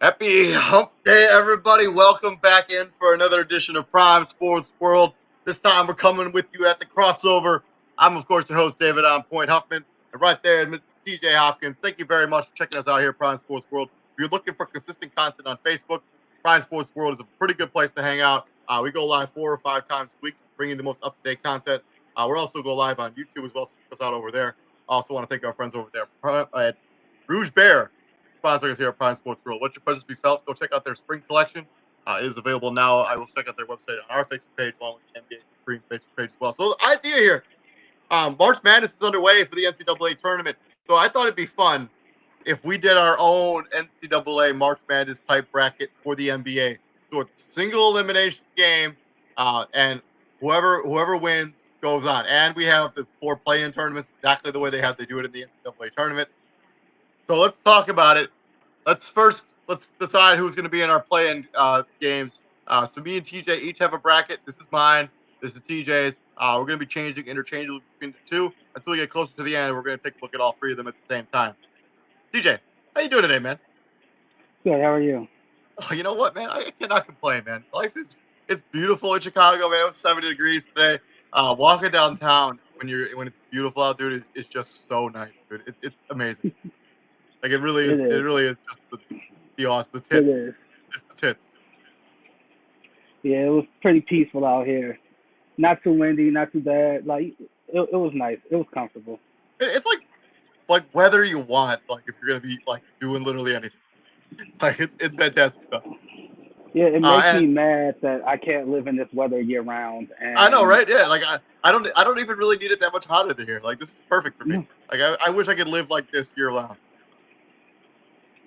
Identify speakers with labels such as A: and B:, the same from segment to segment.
A: Happy hump day, everybody. Welcome back in for another edition of Prime Sports World. This time we're coming with you at the crossover. I'm, of course, your host, David On Point Huffman. And right there, Mr. TJ Hopkins. Thank you very much for checking us out here at Prime Sports World. If you're looking for consistent content on Facebook, Prime Sports World is a pretty good place to hang out. We go live 4 or 5 times a week, bringing the most up-to-date content. We're also go live on YouTube as well. Check us out over there. I also want to thank our friends over there at Rouge Bear, sponsoring us here at Prime Sports World. Let your presence be felt. Go check out their spring collection. It is available now. I will check out their website on our Facebook page, along with the NBA Supreme Facebook page as well. So the idea here, March Madness is underway for the NCAA tournament. So I thought it'd be fun if we did our own NCAA March Madness type bracket for the NBA. So it's a single elimination game, and whoever wins goes on. And we have the 4 play-in tournaments exactly the way they do it in the NCAA tournament. So let's talk about it. Let's decide who's going to be in our play-in games. So me and TJ each have a bracket. This is mine. This is TJ's. We're going to be changing interchangeably between the two until we get closer to the end. We're going to take a look at all 3 of them at the same time. TJ, how you doing today, man?
B: Good. How are you?
A: Oh, you know what, man? I cannot complain, man. It's beautiful in Chicago, man. It was 70 degrees today. Walking downtown when it's beautiful out, dude, is just so nice, dude. It's amazing. Like it really is.
B: It
A: It
B: is.
A: really is just the
B: It
A: tits.
B: is.
A: Just the tits.
B: Yeah, it was pretty peaceful out here. Not too windy, not too bad. It was nice. It was comfortable.
A: It's like weather you want. Like if you're gonna be like doing literally anything. Like it's fantastic stuff.
B: Yeah, it makes
A: And
B: me mad that I can't live in this weather year round.
A: I know,
B: And
A: right? Yeah. Like I don't even really need it that much hotter than here. Like this is perfect for me.
B: mm,
A: Like I wish I could live like this year round,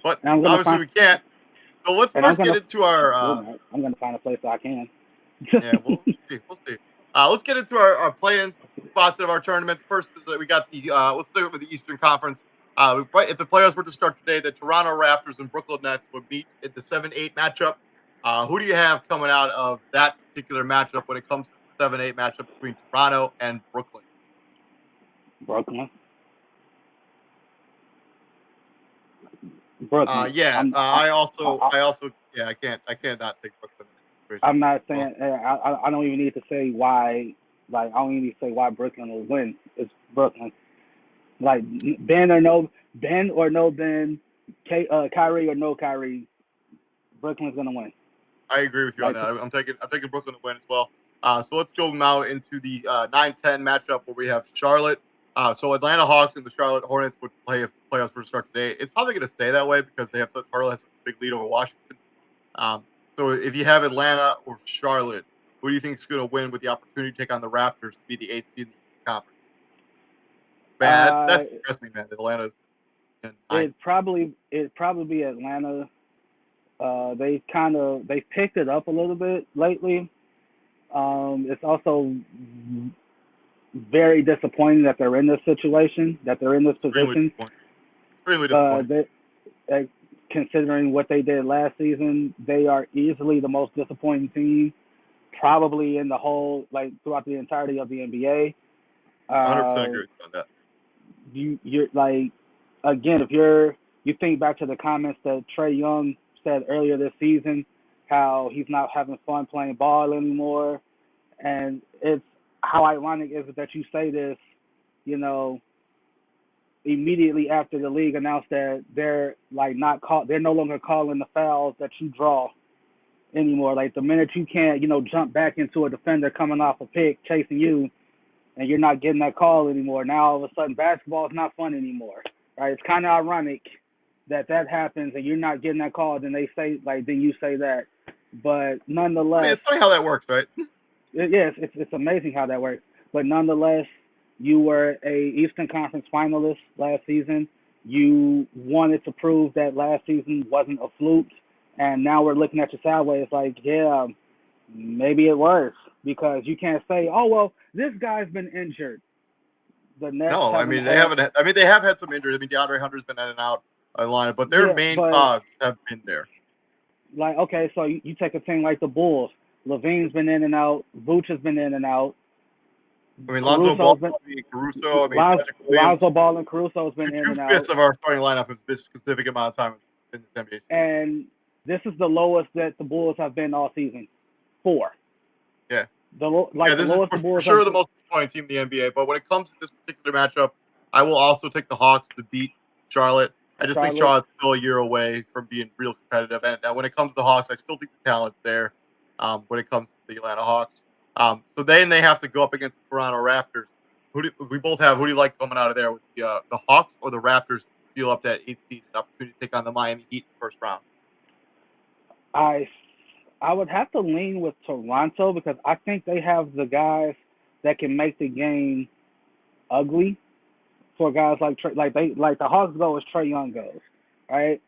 A: but
B: and I'm gonna
A: obviously
B: find
A: we can't. So let's
B: and I'm
A: first get
B: gonna
A: into our
B: well, no, I'm gonna find a place that I can.
A: yeah. We'll see. We'll see. Let's get into our play-in spots of our tournaments. First is that we got the let's start with the Eastern Conference. If the playoffs were to start today, the Toronto Raptors and Brooklyn Nets would meet in the 7-8 matchup. Who do you have coming out of that particular matchup when it comes to the 7-8 matchup between Toronto and Brooklyn?
B: Brooklyn. Brooklyn.
A: Yeah.
B: I,
A: Yeah. I can't not take Brooklyn in this situation.
B: I'm not
A: Well,
B: saying I don't even need to say why. Like I don't even need to say why Brooklyn will win. It's Brooklyn. Like Ben or no Ben, Kyrie or no Kyrie, Brooklyn's gonna win.
A: I agree with you on
B: Like
A: that. I'm taking Brooklyn to win as well. So let's go now into the 9-10 matchup where we have Charlotte. So Atlanta Hawks and the Charlotte Hornets would play if the playoffs were to start today. It's probably going to stay that way because Charlotte has such a big lead over Washington. Um, so if you have Atlanta or Charlotte, who do you think is going to win with the opportunity to take on the Raptors to be the 8th seed in the conference? Man,
B: uh,
A: that's interesting, man. Atlanta's in 9th.
B: it'd probably be Atlanta. They picked it up a little bit lately. It's also very disappointing that they're in this situation, that they're in this
A: Extremely
B: position.
A: disappointing. Extremely
B: Uh,
A: disappointing.
B: they, uh, Considering what they did last season, they are easily the most disappointing team, probably in the whole like throughout the entirety of the NBA.
A: 100%
B: Uh,
A: agree with you on that.
B: you're like again, if you think back to the comments that Trey Young said earlier this season, how he's not having fun playing ball anymore, and it's how ironic is it that you say this, you know, immediately after the league announced that they're no longer calling the fouls that you draw anymore. Like the minute you can't, jump back into a defender coming off a pick chasing you, and you're not getting that call anymore. Now all of a sudden basketball is not fun anymore. Right? It's kind of ironic that happens and you're not getting that call. Then you say that, but
A: I mean,
B: nonetheless,
A: it's funny how that works, right?
B: yes, it's amazing how that works. But nonetheless, you were a Eastern Conference finalist last season. You wanted to prove that last season wasn't a fluke, and now we're looking at you sideways like, yeah, maybe it was because you can't say, oh well, this guy's been injured. The Nets
A: No, I
B: haven't
A: mean they
B: had,
A: haven't. I mean they have had some injuries. I mean DeAndre Hunter's been in and out of the lineup, but their
B: yeah,
A: main
B: but
A: cogs have been there.
B: like okay, so you take a team like the Bulls. Levine's been in and out. Vooch has been in and out.
A: I mean Lonzo Ball,
B: Caruso's been
A: I mean Caruso, I mean Patrick Williams.
B: Lonzo Ball and Caruso's been in
A: Two
B: and out.
A: fifths of our starting lineup has missed a specific amount of time in this NBA season.
B: And This is the lowest that the Bulls have been all season. 4.
A: Yeah.
B: The
A: This is
B: lowest the
A: for
B: Bulls
A: sure
B: have.
A: the most disappointing team in the NBA. But when it comes to this particular matchup, I will also take the Hawks to beat Charlotte. I just think
B: Charlotte.
A: Charlotte's still a year away from being real competitive. And when it comes to the Hawks, I still think the talent's there when it comes to the Atlanta Hawks. So then they have to go up against the Toronto Raptors. Who do you like coming out of there with the Hawks or the Raptors to seal up that 8th seed and opportunity to take on the Miami Heat in the first round?
B: I would have to lean with Toronto because I think they have the guys that can make the game ugly for guys like the Hawks go as Trae Young goes, right?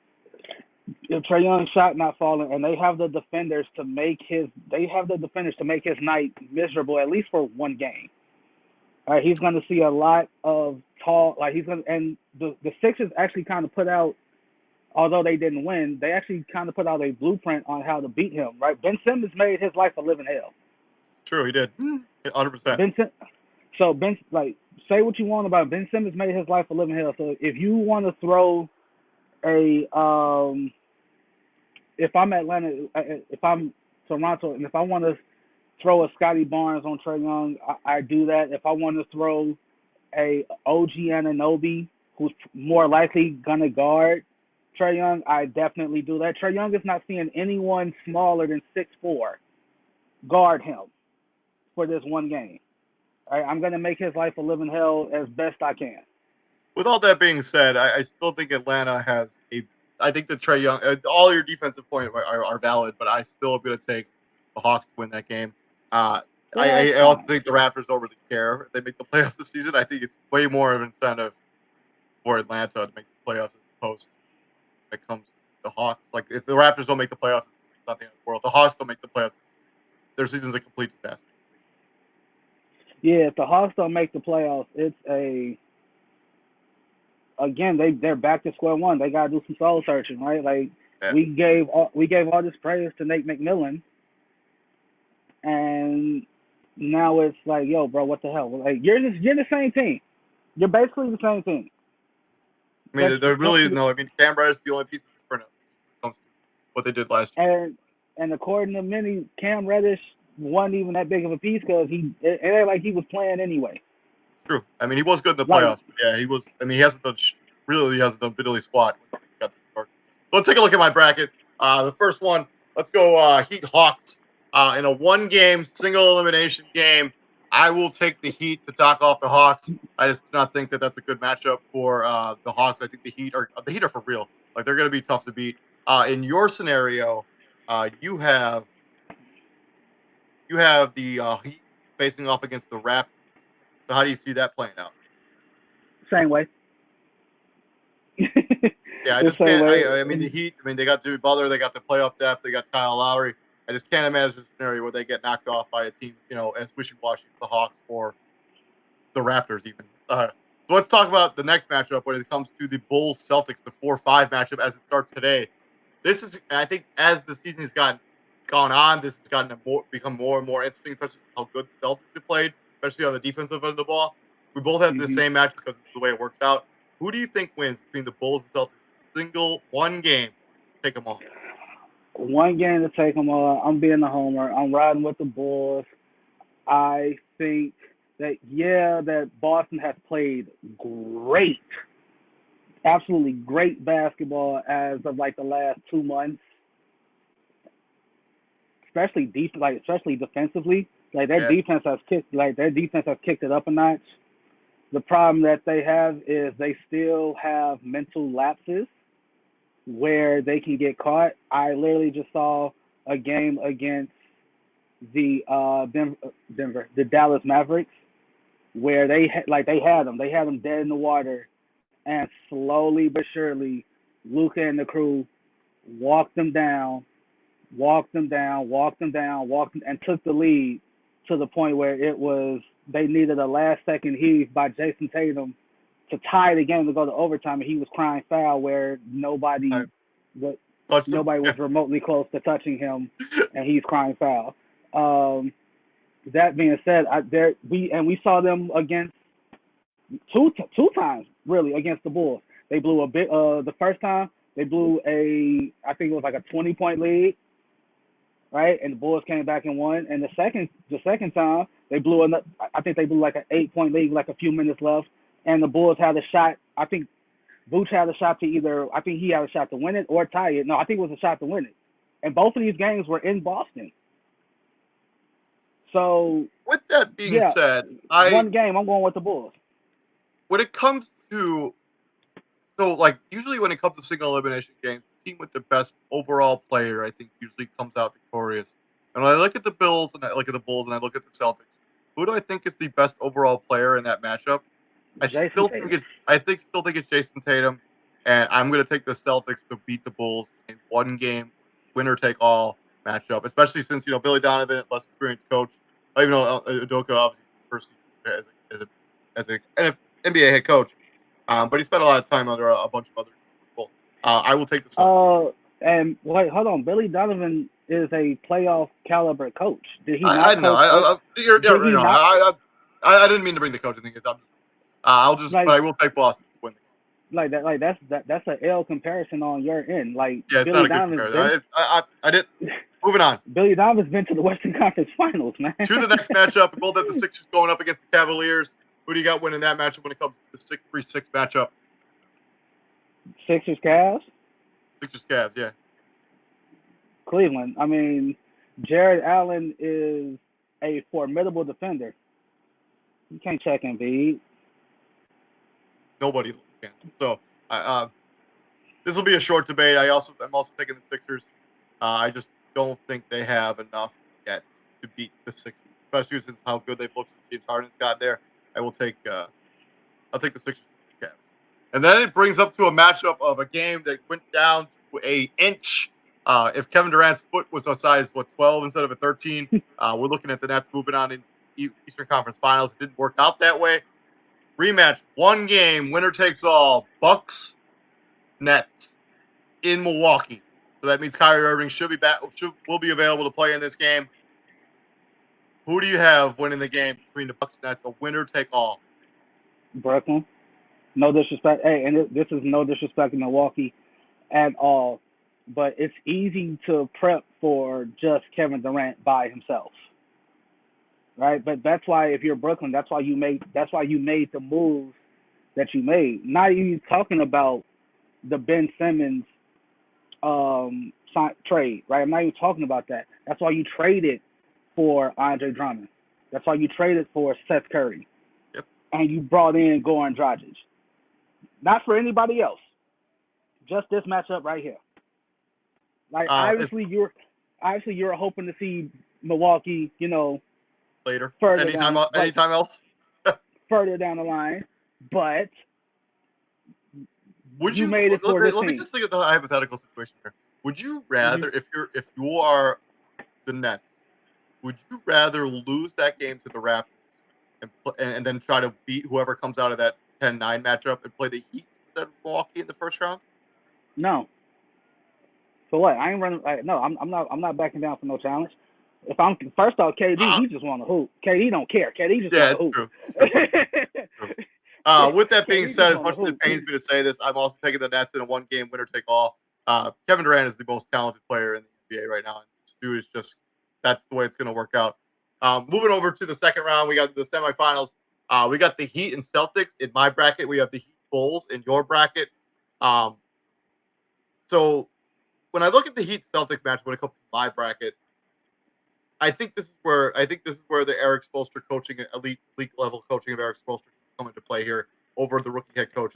B: If Trae Young's shot not falling, and they have the defenders to make his night miserable at least for one game. All right, he's going to see a lot of tall, and the Sixers actually kind of put out, although they didn't win, they actually kind of put out a blueprint on how to beat him. Right, Ben Simmons made his life a living hell.
A: True, he did, 100%.
B: Say what you want about it. Ben Simmons made his life a living hell. So if you want to throw a if I'm Atlanta, if I'm Toronto, and if I want to throw a Scotty Barnes on Trae Young, I do that. If I want to throw a OG Anunoby, who's more likely gonna guard Trae Young, I definitely do that. Trae Young is not seeing anyone smaller than 6'4" guard him for this one game. All right, I'm gonna make his life a living hell as best I can.
A: With all that being said, I still think Atlanta has a. I think that Trae Young, all your defensive points are valid, but I still am going to take the Hawks to win that game. I also think the Raptors don't really care if they make the playoffs this season. I think it's way more of an incentive for Atlanta to make the playoffs as opposed to when it comes to the Hawks. Like, if the Raptors don't make the playoffs, it's not the end of the world. The Hawks don't make the playoffs, their season's a complete disaster.
B: Yeah, if the Hawks don't make the playoffs, it's again they're back to square one. They gotta do some soul searching, right? Like
A: Yeah.
B: we gave all this praise to Nate McMillan, and now it's like, yo, bro, what the hell? Like you're the same team. You're basically the same team.
A: I mean, they're really no. I mean, Cam Reddish the only piece that's different when it comes to what they did last year.
B: And according to many, Cam Reddish wasn't even that big of a piece because it ain't like he was playing anyway.
A: True. I mean, he was good in the playoffs, but yeah, he was. I mean, he hasn't done diddly squat. So let's take a look at my bracket. The first one, let's go Heat Hawks. In a one-game single elimination game, I will take the Heat to knock off the Hawks. I just do not think that that's a good matchup for the Hawks. I think the Heat are for real. Like, they're going to be tough to beat. In your scenario, you have the Heat facing off against the Raptors. So how do you see that playing out?
B: Same way.
A: Yeah, I just can't. I mean, the Heat. I mean, they got Jimmy Butler. They got the playoff depth. They got Kyle Lowry. I just can't imagine a scenario where they get knocked off by a team, as wishy-washy as the Hawks or the Raptors even. So let's talk about the next matchup when it comes to the Bulls-Celtics, the 4-5 matchup as it starts today. This is, I think, as the season has gone on, this has become more and more interesting, especially how good the Celtics have played, especially on the defensive end of the ball. We both have the same match because it's the way it works out. Who do you think wins between the Bulls and Celtics? One game, take them all.
B: One game to take them all. I'm being a homer. I'm riding with the Bulls. I think that Boston has played great, absolutely great basketball as of like the last 2 months, especially defensively. Like their defense has kicked it up a notch. The problem that they have is they still have mental lapses where they can get caught. I literally just saw a game against the the Dallas Mavericks where they had them dead in the water, and slowly but surely Luka and the crew walked them down, and took the lead to the point where they needed a last second heave by Jason Tatum to tie the game to go to overtime, and he was crying foul where nobody was remotely close to touching him, and he's crying foul. That being said, we saw them against two times really against the Bulls. They blew a bit the first time They blew I think it was like a 20-point lead, right? And the Bulls came back and won. And the second time they blew another. I think they blew like an 8-point lead, with like a few minutes left, and the Bulls had a shot. I think Vooch had a shot to either. I think he had a shot to win it or tie it. No, I think it was a shot to win it. And both of these games were in Boston. So
A: With that being
B: yeah,
A: said,
B: one game I'm going with the Bulls.
A: when it comes to like usually when it comes to single elimination games, the team with the best overall player I think usually comes out victorious. And when I look at the Bills and I look at the Bulls and I look at the Celtics, who do I think is the best overall player in that matchup?
B: Jason Tatum.
A: Still think it's Jason Tatum, and I'm going to take the Celtics to beat the Bulls in one game, winner take all matchup. Especially since Billy Donovan, less experienced coach, even though Udoka obviously first season as a NBA head coach, but he spent a lot of time under a bunch of other people. I will take the Celtics.
B: And wait, hold on. Billy Donovan is a playoff caliber coach. Did he
A: I
B: not
A: know.
B: coach? Did he not?
A: I didn't mean to bring the coaching thing. But I will take Boston to win the game.
B: That's an L comparison on your end. Like
A: Yeah, it's
B: Billy
A: not a good
B: Donovan's
A: comparison. I didn't. Moving on.
B: Billy Donovan's been to the Western Conference Finals, man.
A: To the next matchup, we both have the Sixers going up against the Cavaliers. Who do you got winning that matchup when it comes to the 6-3-6 matchup?
B: Sixers, Cavs.
A: Sixers, Cavs, yeah.
B: Cleveland. I mean, Jared Allen is a formidable defender. You can't check Embiid.
A: Nobody can. So, this will be a short debate. I'm also taking the Sixers. I just don't think they have enough yet to beat the Sixers, especially since how good they've looked since James Harden's got there. I'll take the Sixers and Cavs. And then it brings up to a matchup of a game that went down to an inch. If Kevin Durant's foot was a size 12 instead of a 13, we're looking at the Nets moving on in Eastern Conference Finals. It didn't work out that way. Rematch, one game, winner takes all. Bucks, Nets in Milwaukee. So that means Kyrie Irving will be available to play in this game. Who do you have winning the game between the Bucks and Nets? A winner take all.
B: Brooklyn. No disrespect. Hey, and this is no disrespect to Milwaukee at all, but it's easy to prep for just Kevin Durant by himself, right? But that's why if you're Brooklyn, that's why you made the moves that you made. Not even talking about the Ben Simmons trade, right? I'm not even talking about that. That's why you traded for Andre Drummond. That's why you traded for Seth Curry.
A: Yep.
B: And you brought in Goran Dragic. Not for anybody else. Just this matchup right here. Like obviously you're hoping to see Milwaukee,
A: later.
B: Further
A: anytime
B: down,
A: else.
B: Further down the line, but
A: would you
B: made it for this
A: let
B: team.
A: me just think of the hypothetical situation here. Would you rather, if you are the Nets, would you rather lose that game to the Raptors and then try to beat whoever comes out of that 10-9 matchup and play the Heat instead of Milwaukee in the first round?
B: No. So what? I ain't running. No, I'm not backing down for no challenge. If I'm first off, KD, he just want to hoop. KD don't care. KD just want to hoop.
A: True. With that being said, as much as it pains me to say this, I'm also taking the Nets in a one-game winner take all. Kevin Durant is the most talented player in the NBA right now, and this dude is just that's the way it's going to work out. Moving over to the second round, we got the semifinals. We got the Heat and Celtics in my bracket. We have the Heat Bulls in your bracket. So when I look at the Heat Celtics match when it comes to my bracket, I think this is where the Eric Spoelstra coaching, elite level coaching of Eric Spoelstra come into play here over the rookie head coach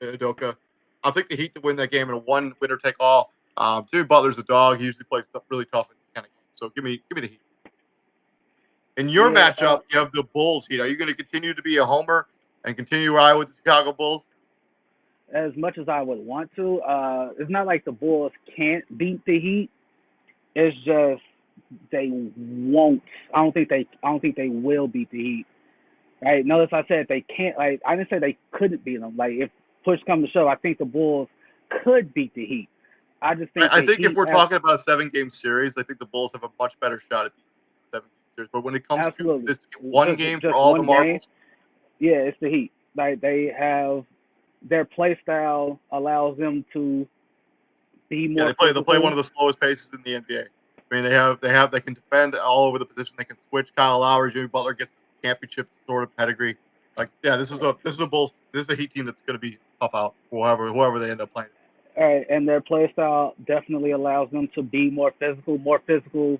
A: Udoka. I'll take the Heat to win that game in a one winner take all. Jimmy Butler's a dog. He usually plays really tough in this kind of game. So give me the Heat. In your matchup, you have the Bulls Heat. Are you going to continue to be a homer and continue to ride with the Chicago Bulls?
B: As much as I would want to, it's not like the Bulls can't beat the Heat. It's just they won't. I don't think they will beat the Heat. Right? Notice I said they can't. Like I didn't say they couldn't beat them. Like if push comes to shove, I think the Bulls could beat the Heat. I just think.
A: I think if we're talking about a 7-game series, I think the Bulls have a much better shot at beating the 7-game series. But when it comes to this one game for all the marbles,
B: yeah, it's the Heat. Like they have their play style allows them to be
A: Yeah,
B: more
A: they play one
B: physical.
A: of the slowest paces in the NBA. I mean, they can defend all over the position. They can switch. Kyle Lowry, Jimmy Butler gets the championship sort of pedigree. Like, yeah, this is a Heat team that's going to be tough out for whoever they end up playing.
B: And their play style definitely allows them to be more physical. More physical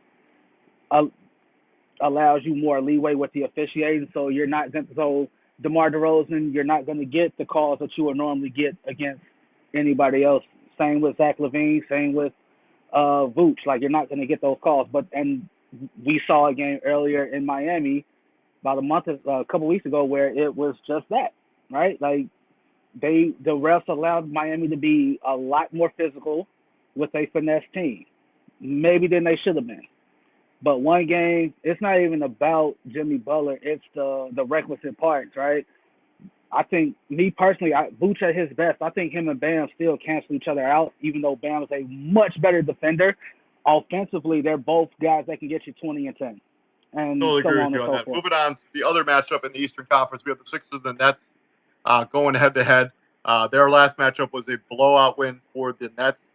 B: uh, allows you more leeway with the officiating. So you're not going to, so DeMar DeRozan, you're not going to get the calls that you would normally get against anybody else. Same with Zach LaVine. Same with Vooch. Like you're not going to get those calls. But and we saw a game earlier in Miami about a couple weeks ago where it was just that, right? Like the refs allowed Miami to be a lot more physical with a finesse team, maybe than they should have been. But one game, it's not even about Jimmy Butler. It's the requisite parts, right? I think me personally, Vooch at his best. I think him and Bam still cancel each other out, even though Bam is a much better defender. Offensively, they're both guys that can get you 20 and 10, and
A: Totally
B: so
A: agree with
B: on and
A: you on
B: so
A: that.
B: forth.
A: Moving on to the other matchup in the Eastern Conference, we have the Sixers and the Nets going head to head. Their last matchup was a blowout win for the Nets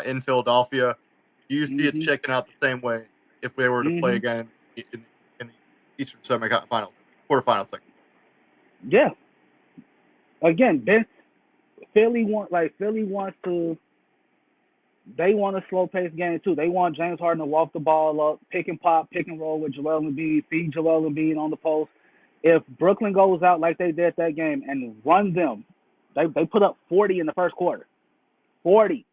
A: in Philadelphia. Do you see it
B: Mhm.
A: shaking out the same way if they were to play
B: Mhm.
A: again in the Eastern semifinals, quarterfinals?
B: Yeah. Again, Ben Philly wants to. They want a slow paced game too. They want James Harden to walk the ball up, pick and pop, pick and roll with Joel Embiid, feed Joel Embiid on the post. If Brooklyn goes out like they did that game and run them, they put up 40 in the first quarter, 40,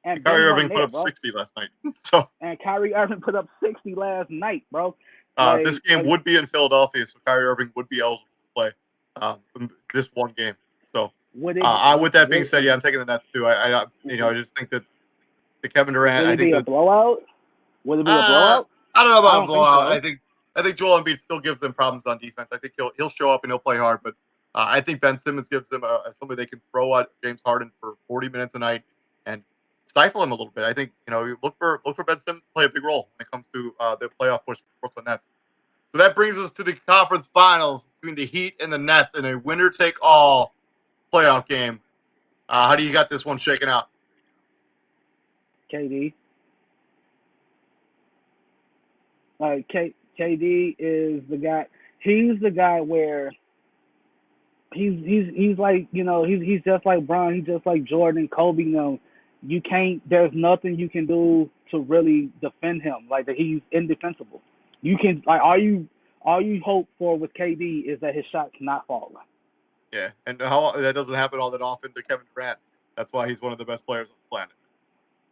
B: and
A: Kyrie
B: Ben
A: Irving
B: wasn't
A: put
B: there,
A: up
B: bro.
A: 60 last night. So
B: And Kyrie Irving put up 60 last night, bro. Like,
A: this game would be in Philadelphia, so Kyrie Irving would be eligible to play this one game. So
B: would it
A: with that being said, yeah, I'm taking the Nets too. I just think that the Kevin Durant,
B: would
A: I
B: it
A: think
B: be a
A: that
B: blowout? Would it be a
A: uh,
B: blowout?
A: I don't know
B: I
A: about a
B: don't think
A: blowout.
B: so.
A: I think Joel Embiid still gives them problems on defense. I think he'll show up and he'll play hard, but I think Ben Simmons gives them somebody they can throw at James Harden for 40 minutes a night and stifle him a little bit. I think you look for Ben Simmons to play a big role when it comes to the playoff push for Brooklyn Nets. So that brings us to the conference finals between the Heat and the Nets in a winner take all playoff game. How do you got this one shaken out?
B: KD. KD is the guy. He's the guy where he's like he's just like Bron. He's just like Jordan, Kobe. You can't. There's nothing you can do to really defend him. Like that, he's indefensible. You can like all you hope for with KD is that his shot cannot fall.
A: Yeah, and how that doesn't happen all that often to Kevin Durant. That's why he's one of the best players on the planet.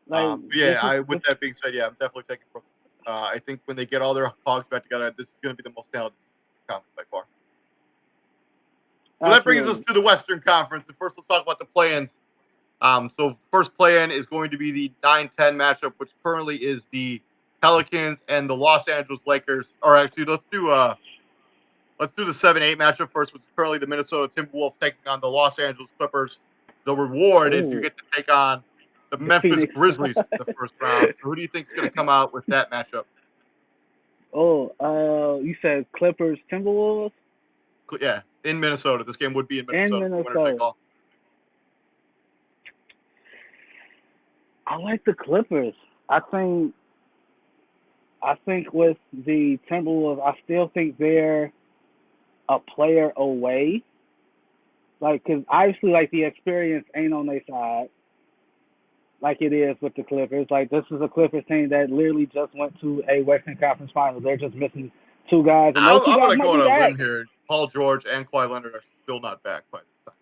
B: Like
A: Yeah, with that being said, yeah, I'm definitely taking Brooklyn. I think when they get all their cogs back together, this is going to be the most talented conference by far. So that brings us
B: absolutely.
A: to the Western Conference. And first, let's talk about the play-ins. So first play-in is going to be the 9-10 matchup, which currently is the Pelicans and the Los Angeles Lakers. Or actually, let's do the 7-8 matchup first, which is currently the Minnesota Timberwolves taking on the Los Angeles Clippers. The reward is you
B: Oh,
A: get to take on the
B: the
A: Memphis
B: Phoenix.
A: Grizzlies in the first round. So who do you think is going to come out with that matchup?
B: You said Clippers, Timberwolves
A: Yeah, in Minnesota. This game would be in
B: in
A: Minnesota. Winner take
B: Minnesota.
A: all.
B: I like the Clippers. I think with the Timberwolves, I still think they're a player away. Like, cause obviously, like the experience ain't on their side, like it is with the Clippers. Like this is a Clippers team that literally just went to a Western Conference Finals. They're just missing two guys, and those two
A: I'm
B: guys
A: going to
B: might
A: go on
B: be
A: a
B: back.
A: limb here. Paul George and Kawhi Leonard are still not back by this time.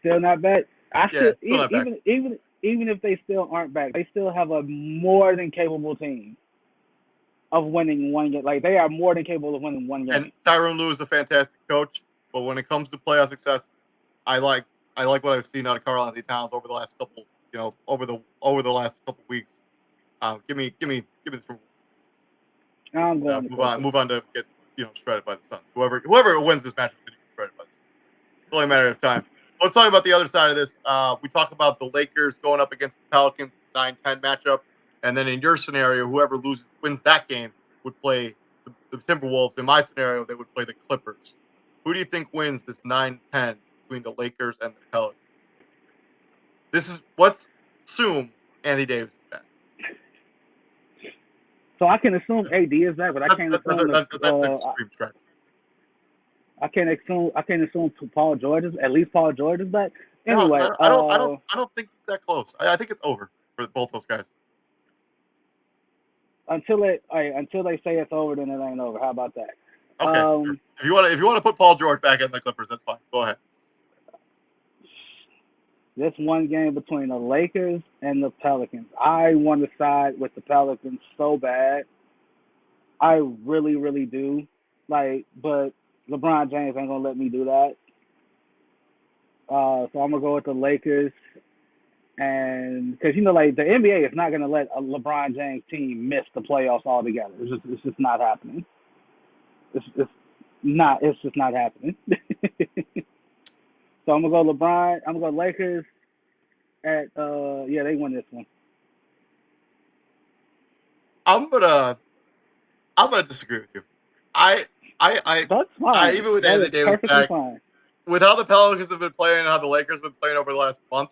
B: Still not back. I
A: Yeah,
B: still
A: still not back.
B: even if they still aren't back, they still have a more than capable team of winning one game. Like they are more than capable of winning one
A: And
B: game.
A: Tyronn Lue is a fantastic coach, but when it comes to playoff success, I like what I've seen out of Karl Anthony Towns over the last couple, over the last couple weeks. Give me the Timberwolves.
B: I'm going to Clippers.
A: Move on to get shredded by the Suns. Whoever wins this match is going to get shredded by the Suns. It's only a matter of time. Let's talk about the other side of this. We talk about the Lakers going up against the Pelicans 9-10 matchup, and then in your scenario, whoever wins that game would play the Timberwolves. In my scenario, they would play the Clippers. Who do you think wins this 9-10 between the Lakers and the Pelicans. Let's assume Anthony Davis is back.
B: So I can assume AD is back, but I can't assume
A: That's extreme stretch.
B: I can't assume Paul George is at least Paul George is back. Anyway,
A: No, I don't think it's that close. I think it's over for both those guys.
B: until they say it's over, then it ain't over. How about that?
A: Okay. Sure. If you want to put Paul George back in the Clippers, that's fine. Go ahead.
B: This one game between the Lakers and the Pelicans, I want to side with the Pelicans so bad. I really, really do. But LeBron James ain't gonna let me do that. So I'm gonna go with the Lakers, and because the NBA is not gonna let a LeBron James team miss the playoffs altogether. It's just not happening. It's just not happening. So I'm gonna go LeBron. I'm gonna go Lakers. They win this one.
A: I'm gonna disagree with you.
B: That's fine.
A: Even with
B: That
A: Anthony
B: is
A: Davis
B: perfectly
A: back,
B: fine.
A: with how the Pelicans have been playing and how the Lakers have been playing over the last month,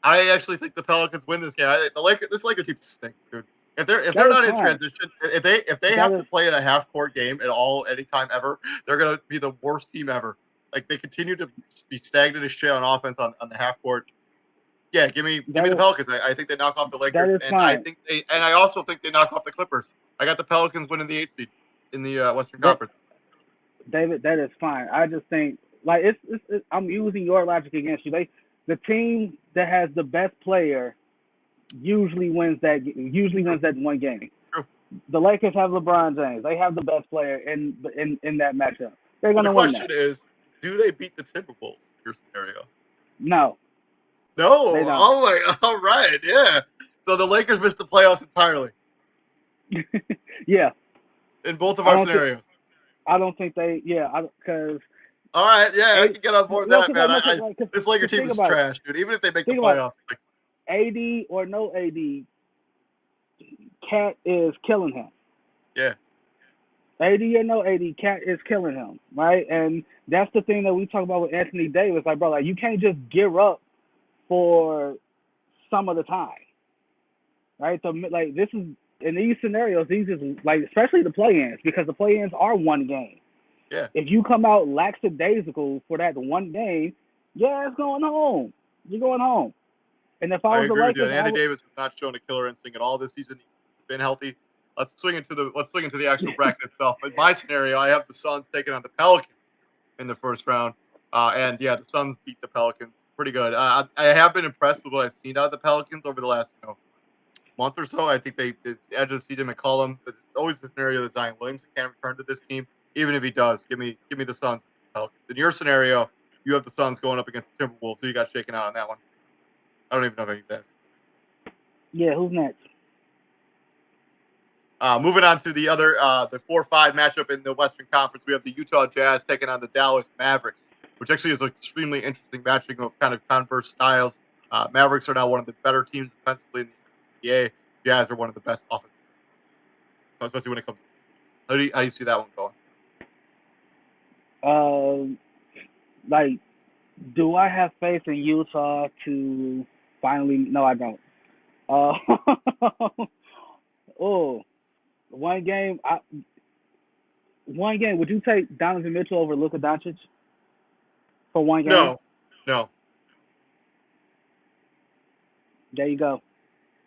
A: I actually think the Pelicans win this game. This Lakers team stinks, dude. If they're not in transition, if they have to play in a half court game at all, anytime ever, they're gonna be the worst team ever. Like they continue to be stagnant as shit on offense on the half court. Yeah, give me the Pelicans. I think they knock off the Lakers, and
B: fine.
A: I also think they knock off the Clippers. I got the Pelicans winning the 8th seed in the Western Conference.
B: David, that is fine. I just think I'm using your logic against you. The team that has the best player usually wins that one game.
A: True.
B: The Lakers have LeBron James. They have the best player in that matchup. They're gonna win that.
A: The question is, do they beat the Timberwolves in your scenario?
B: No.
A: No. All right, yeah. So the Lakers missed the playoffs entirely.
B: Yeah.
A: In both of our scenarios.
B: I don't think they. Yeah, because.
A: All right, yeah, I can get on board with that, man. This Lakers team is trash, dude. Even if they make the playoffs,
B: AD or no AD, Cat is killing him.
A: Yeah.
B: AD or no AD, Cat is killing him, right? And that's the thing that we talk about with Anthony Davis. You can't just gear up for some of the time, right? This is in these scenarios. These is especially the play-ins, because the play-ins are one game.
A: Yeah.
B: If you come out lackadaisical for that one game, it's going home. You're going home. And if I was the Lakers,
A: Anthony Davis has not shown a killer instinct at all this season. He's been healthy. Let's swing into the actual bracket itself. In my scenario, I have the Suns taking on the Pelicans in the first round, the Suns beat the Pelicans pretty good. I have been impressed with what I've seen out of the Pelicans over the last month or so. I think they edge of CJ McCollum. There's always the scenario that Zion Williamson can't return to this team. Even if he does, give me the Suns. Pelicans. In your scenario, you have the Suns going up against the Timberwolves. Who you got shaken out on that one? I don't even know if any of
B: Yeah, who's next?
A: Moving on to the other, the 4-5 matchup in the Western Conference, we have the Utah Jazz taking on the Dallas Mavericks, which actually is an extremely interesting matching of kind of converse styles. Mavericks are now one of the better teams defensively in the NBA. Jazz are one of the best offensively, especially when it comes to. How do you see that one going?
B: Do I have faith in Utah to finally? No, I don't. One game. Would you take Donovan Mitchell over Luka Doncic for one game?
A: No.
B: There you go.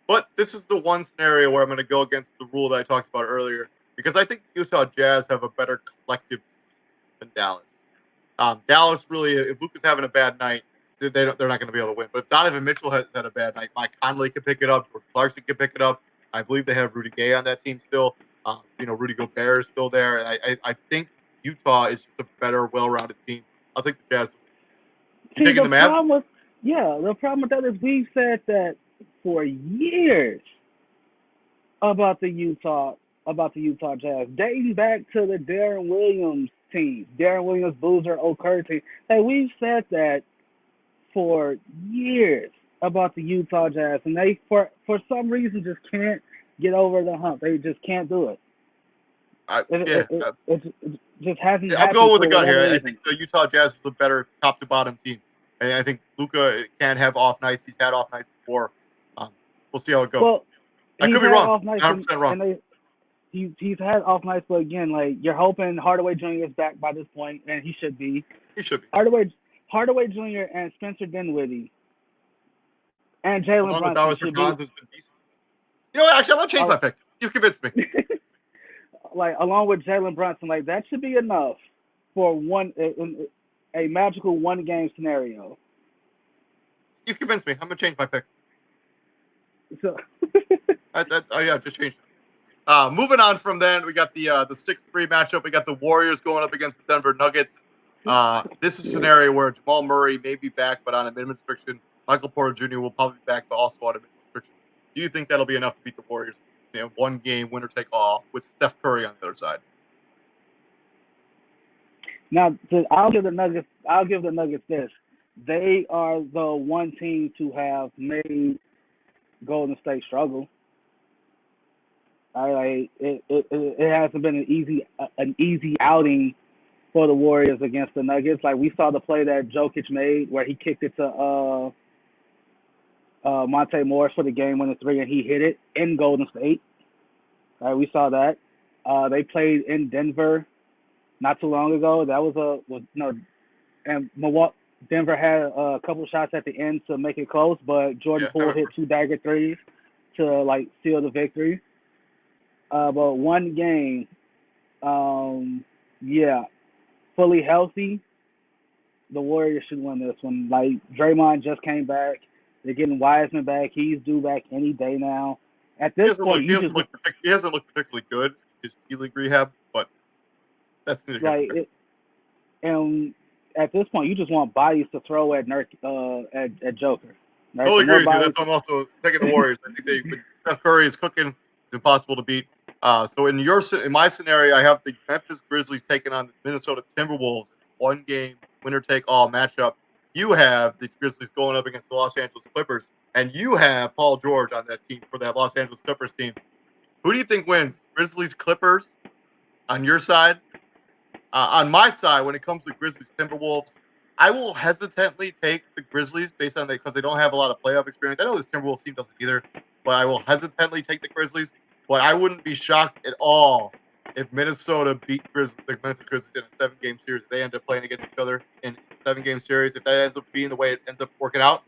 A: But this is the one scenario where I'm going to go against the rule that I talked about earlier, because I think the Utah Jazz have a better collective than Dallas. Dallas really, if Luka's having a bad night, they're not going to be able to win. But if Donovan Mitchell has had a bad night, Mike Conley can pick it up, George Clarkson can pick it up. I believe they have Rudy Gay on that team still. Rudy Gobert is still there. And I think Utah is just a better, well-rounded team. I'll take the Jazz. You taking the Mavs?
B: The problem with that is we've said that for years about the Utah Jazz, dating back to the Darren Williams team, Darren Williams, Boozer, Okur team. Hey, we've said that for years about the Utah Jazz, and they for some reason just can't get over the hump. They just can't do it. It just hasn't
A: I'm
B: happened
A: going with
B: for
A: the gut
B: whatever
A: here. I
B: reason.
A: think the Utah Jazz is a better top to bottom team. And I think Luka can have off nights. He's had off nights before. We'll see how it goes.
B: Well,
A: I
B: he's
A: could be
B: had
A: wrong.
B: off nights
A: 100% wrong.
B: and he's had off nights, but again, like you're hoping Hardaway Jr. is back by this point, and he should be.
A: He should be.
B: Hardaway Jr. and Spencer Dinwiddie and Jalen
A: Along with
B: Brunson
A: Dallas
B: should
A: Bertans
B: be.
A: has been decent. You know what? Actually, I'm going to change my pick. You convinced me.
B: Like along with Jalen Brunson, like that should be enough for a magical 1-game scenario.
A: You've convinced me. I'm going to change my pick.
B: So
A: Just changed it. Moving on from then, we got the 6-3 matchup. We got the Warriors going up against the Denver Nuggets. This is a scenario where Jamal Murray may be back, but on a minimum restriction. Michael Porter Jr. will probably be back, but also on a minimum restriction. Do you think that'll be enough to beat the Warriors? 1-game winner take all with Steph Curry on the other side.
B: Now, I'll give the Nuggets this. They are the one team to have made Golden State struggle. It hasn't been an easy outing for the Warriors against the Nuggets. Like we saw the play that Jokic made where he kicked it to Monte Morris for the game-winning 3, and he hit it in Golden State. We saw that. They played in Denver not too long ago. That and Denver had a couple shots at the end to make it close, but Jordan Poole hit 2 dagger threes to seal the victory. But 1 game, fully healthy, the Warriors should win this one. Like Draymond just came back. They're getting Wiseman back. He's due back any day now. At this point,
A: he hasn't looked particularly good in his G-League rehab, but that's neither here nor there.
B: And at this point, you just want bodies to throw at Joker. Right?
A: Totally agree with you. That's why I'm also taking the Warriors. I think Steph Curry is cooking. It's impossible to beat. So in my scenario, I have the Memphis Grizzlies taking on the Minnesota Timberwolves. 1-game winner-take-all matchup. You have the Grizzlies going up against the Los Angeles Clippers, and you have Paul George on that team for that Los Angeles Clippers team. Who do you think wins? Grizzlies, Clippers on your side? On my side, when it comes to Grizzlies, Timberwolves, I will hesitantly take the Grizzlies based on because they don't have a lot of playoff experience. I know this Timberwolves team doesn't either, but I will hesitantly take the Grizzlies. But I wouldn't be shocked at all if Minnesota beat the Memphis Grizzlies in a 7-game series. If they end up playing against each other in a 7-game series, if that ends up being the way it ends up working out,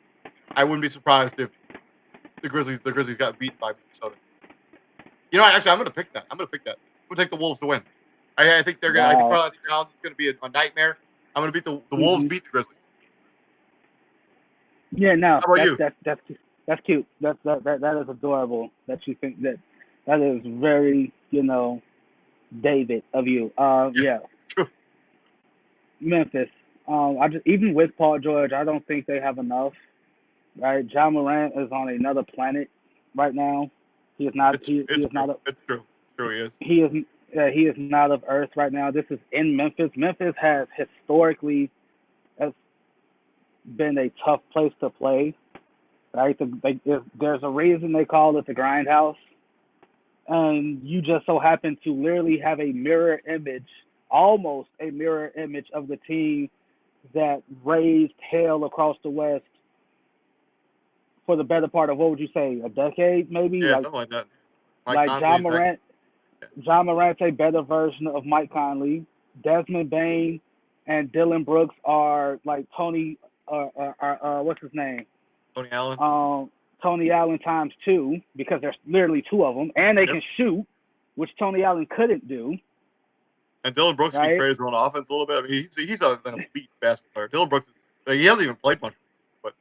A: I wouldn't be surprised if the Grizzlies got beaten by Minnesota. You know, actually, I'm going to pick that. I'm going to take the Wolves to win. I think they're going to. I think Rollins is going to be a nightmare. I'm going to beat the Wolves. Beat the Grizzlies.
B: Yeah, no.
A: How about you?
B: That's cute. That is adorable. That you think that is very David of you. Yeah.
A: True.
B: Memphis. Even with Paul George, I don't think they have enough. Right, Ja Morant is on another planet right now. He is not.
A: It's true. It's true. He is.
B: He is not of Earth right now. This is in Memphis. Memphis has historically been a tough place to play. Right, there's a reason they call it the grindhouse, and you just so happen to literally have a mirror image, almost a mirror image of the team that raised hell across the West for the better part of, what would you say, a decade maybe?
A: Yeah, something like that.
B: Ja Morant's a better version of Mike Conley. Desmond Bane and Dylan Brooks are like Tony, what's his name?
A: Tony Allen.
B: Tony Allen times 2, because there's literally 2 of them, and they can shoot, which Tony Allen couldn't do.
A: And Dylan Brooks can create his own offense a little bit. I mean, he's an elite basketball player. Dylan Brooks, he hasn't even played much, but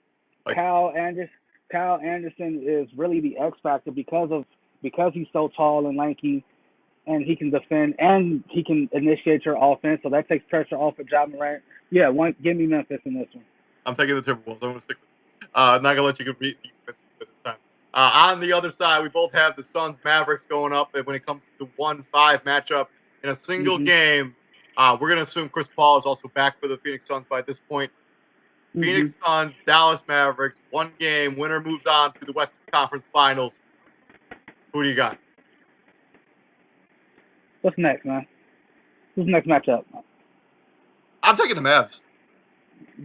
B: Kyle Anderson is really the X factor because he's so tall and lanky, and he can defend and he can initiate your offense. So that takes pressure off of Ja Morant. Yeah, give me Memphis in this one.
A: I'm taking the Timberwolves. I'm going to stick with it. I'm not going to let you beat this time. On the other side, we both have the Suns Mavericks going up, and when it comes to the 1-5 matchup in a single game, we're going to assume Chris Paul is also back for the Phoenix Suns by this point. Phoenix Suns, Dallas Mavericks, 1 game. Winner moves on to the Western Conference Finals. Who do you got?
B: What's next, man? Who's next matchup?
A: I'm taking the Mavs.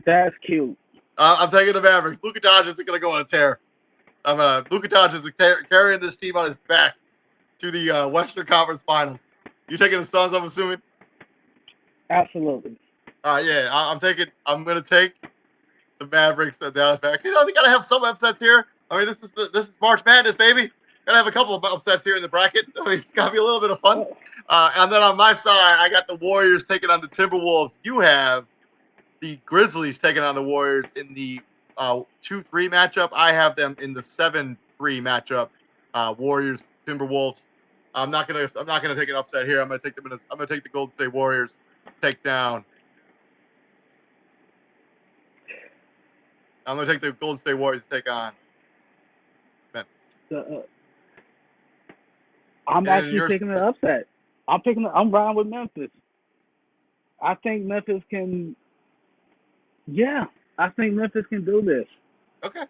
B: That's cute.
A: I'm taking the Mavericks. Luka Doncic is going to go on a tear. Luka Doncic is carrying this team on his back to the Western Conference Finals. You taking the Suns? I'm assuming.
B: Absolutely.
A: Yeah, I'm going to take the Mavericks. The Dallas Mavericks. You know, they got to have some upsets here. I mean, this is March Madness, baby. Got to have a couple of upsets here in the bracket. I mean, it's got to be a little bit of fun. And then on my side, I got the Warriors taking on the Timberwolves. You have the Grizzlies taking on the Warriors in the 2-3 matchup. I have them in the 7-3 matchup. Warriors, Timberwolves. I'm not gonna take an upset here. I'm gonna take the Golden State Warriors take down. I'm gonna take the Golden State Warriors to take on Memphis.
B: I'm actually taking an upset. I'm riding with Memphis. I think Memphis can. Yeah, I think Memphis can do this.
A: Okay,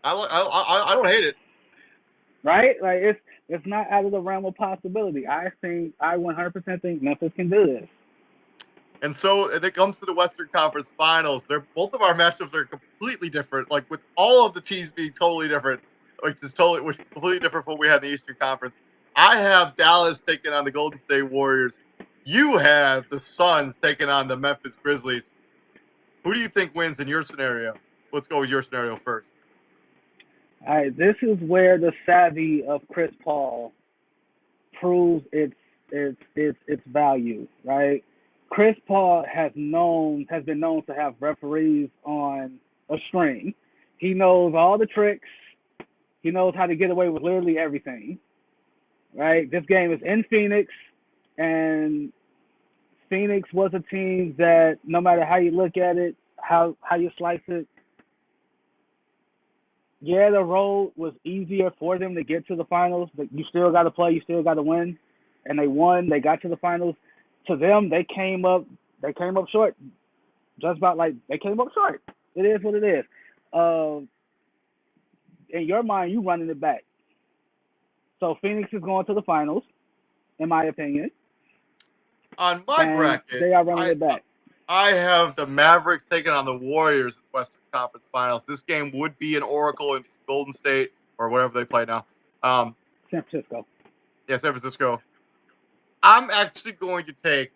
A: I don't hate it.
B: Right? Like it's not out of the realm of possibility. I 100% think Memphis can do this.
A: And so if it comes to the Western Conference Finals, both of our matchups are completely different. Like with all of the teams being totally different, which is completely different from what we had in the Eastern Conference. I have Dallas taking on the Golden State Warriors. You have the Suns taking on the Memphis Grizzlies. Who do you think wins in your scenario? Let's go with your scenario first.
B: All right, this is where the savvy of Chris Paul proves its value, right? Chris Paul has been known to have referees on a string. He knows all the tricks. He knows how to get away with literally everything. Right? This game is in Phoenix, and Phoenix was a team that no matter how you look at it, how you slice it, yeah, the road was easier for them to get to the finals, but you still got to play, you still got to win, and they won. They got to the finals. To them, they came up short. Just about like they came up short. It is what it is. In your mind, you running it back. So Phoenix is going to the finals, in my opinion.
A: On my bracket,
B: they are running it back.
A: I have the Mavericks taking on the Warriors in the Western Conference Finals. This game would be in Oracle in Golden State or whatever they play now.
B: San Francisco.
A: Yeah, San Francisco. I'm actually going to take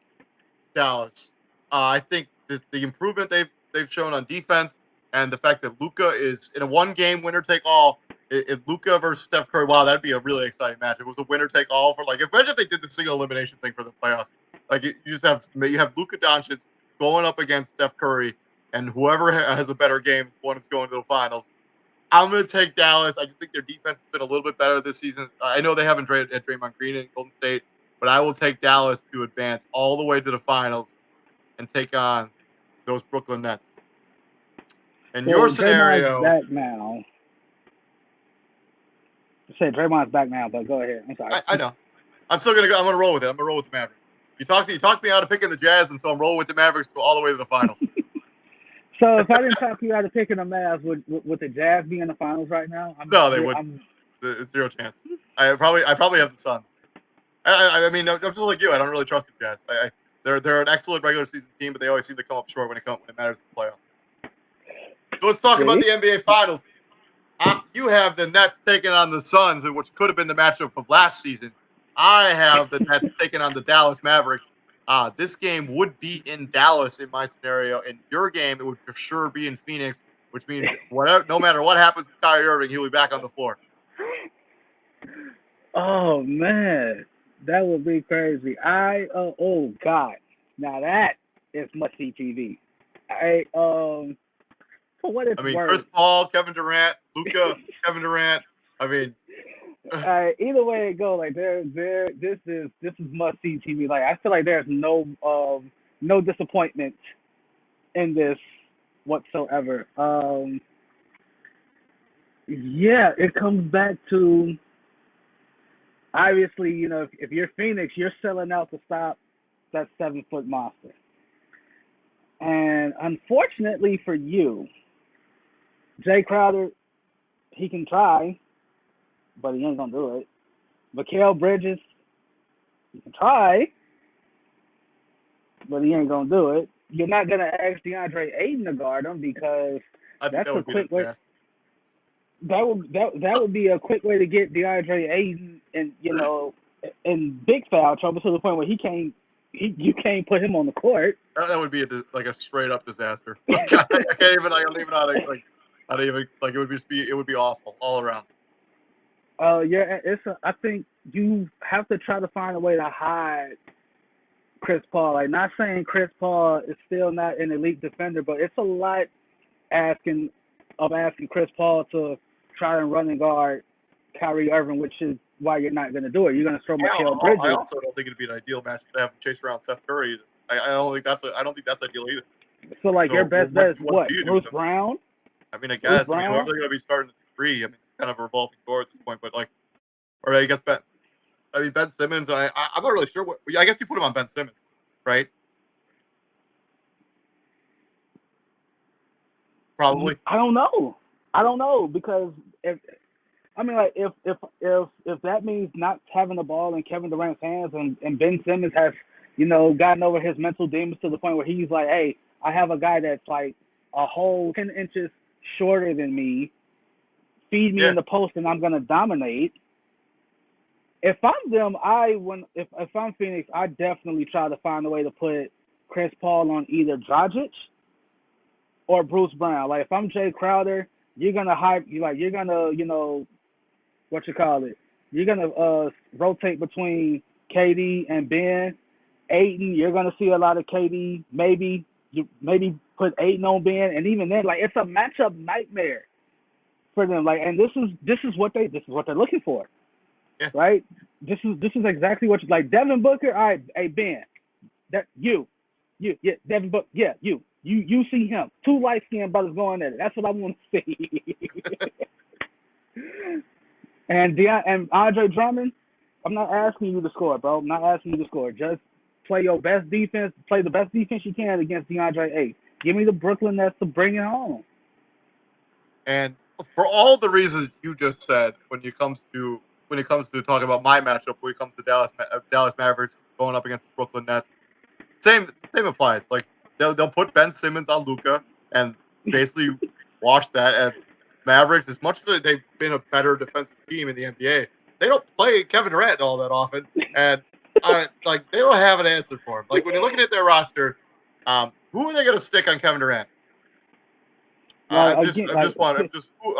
A: Dallas. I think the improvement they've shown on defense and the fact that Luka is in a one-game winner-take-all. If Luka versus Steph Curry, wow, that'd be a really exciting match. It was a winner-take-all for imagine if they did the single elimination thing for the playoffs. Like you have Luka Doncic going up against Steph Curry, and whoever has a better game is the one that's going to the finals. I'm going to take Dallas. I just think their defense has been a little bit better this season. I know they haven't traded Draymond Green in Golden State, but I will take Dallas to advance all the way to the finals and take on those Brooklyn Nets. And your scenario.
B: Draymond's back now. I said Draymond's back now, but go ahead. I'm sorry.
A: I know. I'm gonna roll with it. I'm gonna roll with the Mavericks. You talked me out of picking the Jazz, and so I'm rolling with the Mavericks to go all the way to the finals.
B: So if I didn't talk you out of picking the Mavs, would the Jazz be in the finals right now?
A: No, they wouldn't. It's zero chance. I probably have the Suns. I mean, I'm just like you. I don't really trust the Jazz. They're an excellent regular season team, but they always seem to come up short when it matters in the playoffs. So let's talk about the NBA Finals. You have the Nets taking on the Suns, which could have been the matchup of last season. I have the Nets taking on the Dallas Mavericks. This game would be in Dallas in my scenario. In your game, it would for sure be in Phoenix, which means no matter what happens with Kyrie Irving, he'll be back on the floor.
B: Oh man, that would be crazy. Oh God, now that is must-see TV. For what it's worth.
A: Chris Paul, Kevin Durant, Luka, Kevin Durant. I mean,
B: either way it goes, like this is must-see TV. Like I feel like there's no disappointment in this whatsoever. Yeah, it comes back to obviously, if you're Phoenix, you're selling out to stop that 7-foot monster. And unfortunately for you, Jay Crowder, he can try, but he ain't gonna do it. Mikal Bridges, You can try, but he ain't gonna do it. You're not gonna ask DeAndre Ayton to guard him because
A: I think
B: that's
A: that
B: a
A: would be a
B: quick way.
A: disaster.
B: That would be a quick way to get DeAndre Ayton and in big foul trouble to the point where you can't put him on the court.
A: That would be like a straight up disaster. Like I can't even. I don't even know how to like. How to even like it would just be. It would be awful all around.
B: Yeah, I think you have to try to find a way to hide Chris Paul. Like, not saying Chris Paul is still not an elite defender, but it's a lot asking asking Chris Paul to try and run and guard Kyrie Irving, which is why you're not going to do it. You're going to throw Mikal
A: I
B: Bridges.
A: also don't think it'd be an ideal match to have him chase around Seth Curry. I don't think that's. I don't think that's ideal either.
B: So, like, your best bet is what?
A: Do you do
B: Bruce Brown?
A: I mean, I
B: Bruce
A: guess. I mean,
B: Brown?
A: whoever they're going to be starting at 3, I mean, it's kind of a revolving door at this point. But like, or I guess Ben. I mean, Ben Simmons. I'm not really sure what. I guess you put him on Ben Simmons, right? Probably.
B: I don't know because if that means not having the ball in Kevin Durant's hands and Ben Simmons has gotten over his mental demons to the point where he's like, hey, I have a guy that's like a whole 10 inches shorter than me. Feed me in the post and I'm gonna dominate. If I'm them, if I'm Phoenix, I definitely try to find a way to put Chris Paul on either Dragic or Bruce Brown. Like, if I'm Jay Crowder, you're gonna you're gonna you're gonna rotate between KD and Ben. Ayton, you're gonna see a lot of KD. Maybe put Ayton on Ben, and even then, like, it's a matchup nightmare for them. Like, and this is what they're looking for.
A: Yeah.
B: Right? This is exactly what like Devin Booker. All right, hey Ben, that Devin Booker, you see him. 2 light skinned brothers going at it. That's what I want to see. and Andre Drummond, I'm not asking you to score, bro. I'm not asking you to score. Just play your best defense. Play the best defense you can against DeAndre Ayton. Give me the Brooklyn Nets to bring it home.
A: And for all the reasons you just said, when it comes to talking about my matchup, when it comes to Dallas Mavericks going up against the Brooklyn Nets, same applies. Like, they'll put Ben Simmons on Luka and basically wash that. And Mavericks, as much as they've been a better defensive team in the NBA, they don't play Kevin Durant all that often, and like, they don't have an answer for him. Like, when you're looking at their roster, who are they going to stick on Kevin Durant? I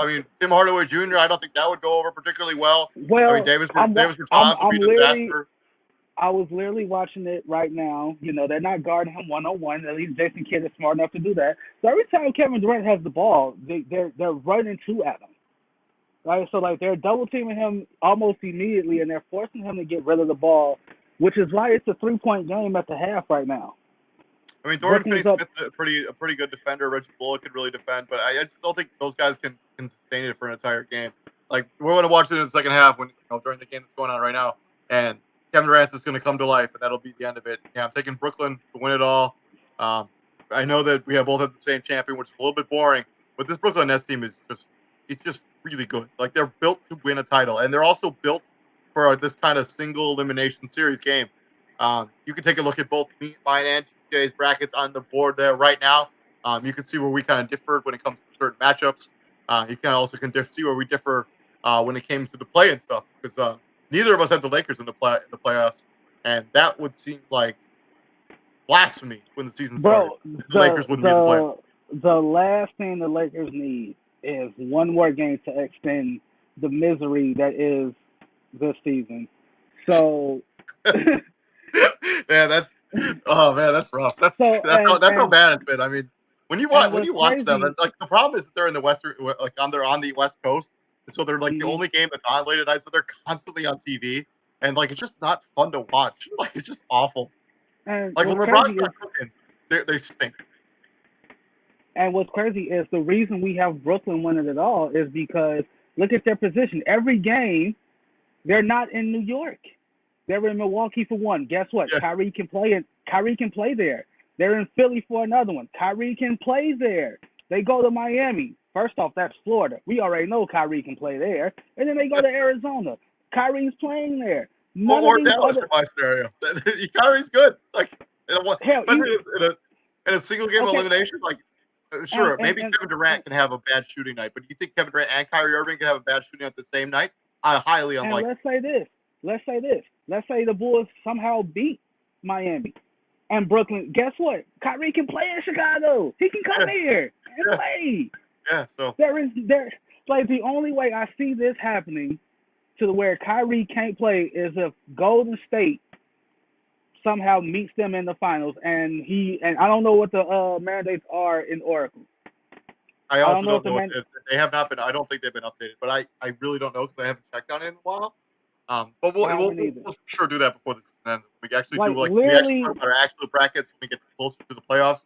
A: mean, Tim Hardaway Jr. I don't think that would go over particularly well. I mean, Davis Bertans would be a disaster.
B: I was literally watching it right now. They're not guarding him 1-on-1. At least Jason Kidd is smart enough to do that. So every time Kevin Durant has the ball, they're running 2 at him. Right? So, like, they're double teaming him almost immediately, and they're forcing him to get rid of the ball, which is why it's a 3-point game at the half right now.
A: I mean, Dorian Finney-Smith is a pretty good defender. Reggie Bullock could really defend, but I just don't think those guys can sustain it for an entire game. Like, we're going to watch it in the second half when during the game that's going on right now, and Kevin Durant's is going to come to life, and that'll be the end of it. Yeah, I'm taking Brooklyn to win it all. I know that we both have the same champion, which is a little bit boring, but this Brooklyn Nets team is just really good. Like, they're built to win a title, and they're also built for this kind of single elimination series game. You can take a look at both mine and TJ's brackets on the board there right now. You can see where we kind of differed when it comes to certain matchups. You can also see where we differ when it came to the play and stuff, because neither of us had the Lakers in the playoffs, and that would seem like blasphemy when the season started. The Lakers wouldn't be in the playoffs.
B: The last thing the Lakers need is one more game to extend the misery that is this season. So,
A: that's rough. That's how bad it's been. I mean, when you watch them, like, the problem is that they're in the Western, like, they're on the West Coast, so they're like the only game that's on late at night, so they're constantly on TV, and like, it's just not fun to watch. Like, it's just awful.
B: And
A: like, when LeBron's not cooking, they stink.
B: And what's crazy is the reason we have Brooklyn winning it all is because look at their position. Every game, they're not in New York. They're in Milwaukee for one. Guess what? Yeah. Kyrie can play there. They're in Philly for another one. Kyrie can play there. They go to Miami. First off, that's Florida. We already know Kyrie can play there. And then they go to Arizona. Kyrie's playing there. None of
A: or
B: these
A: Dallas
B: other
A: in my scenario. Kyrie's good. Like,
B: hell,
A: especially in a single game
B: okay,
A: elimination. Like,
B: and
A: sure,
B: and
A: maybe
B: and,
A: Kevin Durant
B: and
A: can have a bad shooting night, but do you think Kevin Durant and Kyrie Irving can have a bad shooting night the same night? Highly
B: and
A: unlikely.
B: let's say this. Let's say the Bulls somehow beat Miami and Brooklyn. Guess what? Kyrie can play in Chicago. He can come
A: Yeah,
B: here and
A: yeah,
B: play.
A: yeah. So
B: There like the only way I see this happening to where Kyrie can't play is if Golden State somehow meets them in the finals and I don't know what the mandates are in Oracle.
A: I
B: I don't
A: also
B: know if
A: don't
B: the
A: know
B: man
A: if they have not been. I don't think they've been updated, but I really don't know because I haven't checked on it in a while. But
B: I haven't either.
A: we'll for sure do that before the season ends. We actually do
B: Like
A: we actually
B: literally
A: talk about our actual brackets when we get closer to the playoffs.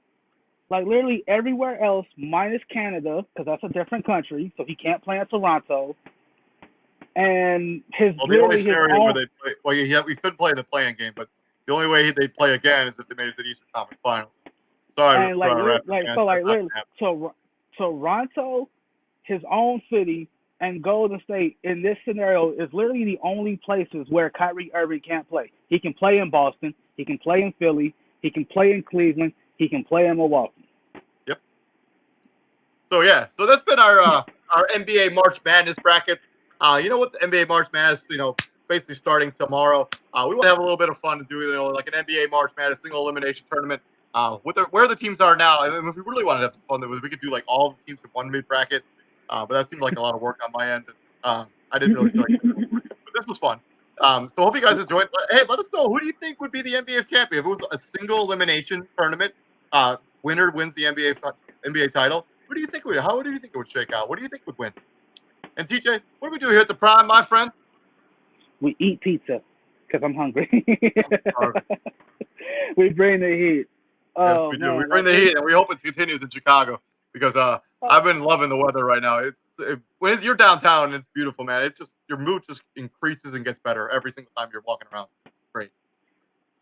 B: like literally everywhere else minus Canada because that's a different country, so he can't play in Toronto. And
A: Well, the only
B: literally his
A: scenario where
B: own
A: they play, well, yeah, we could play in the playing game, but the only way they play again is if they made it to the Eastern Conference Finals. Sorry
B: and
A: for
B: like
A: our Raptors
B: like
A: fans,
B: so
A: that's
B: like
A: not
B: literally
A: gonna happen.
B: Toronto, his own city, and Golden State in this scenario is literally the only places where Kyrie Irving can't play. He can play in Boston, he can play in Philly, he can play in Cleveland, he can play in Milwaukee.
A: Yep. So yeah, so that's been our NBA March Madness brackets. You know what, the NBA March Madness, basically starting tomorrow. We want to have a little bit of fun and do like an NBA March Madness single elimination tournament. Where the teams are now, and if we really wanted to have some fun, we could do like all the teams in one mid bracket. But that seemed like a lot of work on my end. I didn't really feel like doing it, but this was fun. So hope you guys enjoyed. Hey, let us know, who do you think would be the NBA champion if it was a single elimination tournament? Winner wins the NBA title. What do you think how do you think it would shake out? What do you think would win? And TJ, what do we do here at the Prime, my friend?
B: We eat pizza because I'm hungry.
A: I'm starving.
B: We bring the heat.
A: Yes,
B: Oh
A: we do. We
B: man,
A: bring
B: like
A: the heat, and we hope it continues in Chicago because
B: uh,
A: I've been loving the weather right now. When you're downtown, it's beautiful, man. It's just your mood just increases and gets better every single time you're walking around. Great.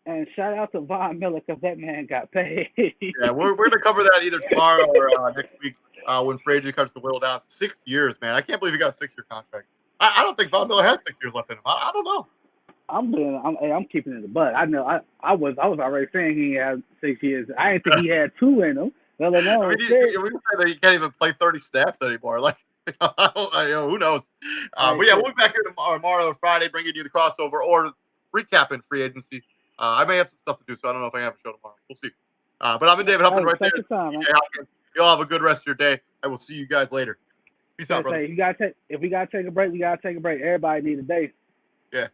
B: and shout out to Von Miller because that man got paid.
A: Yeah, we're gonna cover that either tomorrow or next week when Frazier cuts the whittle down. 6 years, man. I can't believe he got a 6-year contract. I don't think Von Miller has 6 years left in him. I don't know.
B: I'm keeping it in the butt. I know I was already saying he had 6 years. I didn't think he had two in him. Let
A: I
B: alone
A: mean,
B: six.
A: we say that he can't even play 30 snaps anymore. Like, who knows?
B: Hey,
A: But yeah,
B: shit.
A: we'll be back here tomorrow or Friday, bringing you the crossover or recapping free agency. I may have some stuff to do, so I don't know if I have a show tomorrow. We'll see. But I've been David Huffman
B: Hey,
A: right there.
B: take your time, man.
A: TJ Hopkins. Y'all have a good rest of your day. I will see you guys later. Peace out,
B: Say,
A: brother.
B: if we gotta take a break, we gotta take a break. Everybody need a day.
A: Yeah.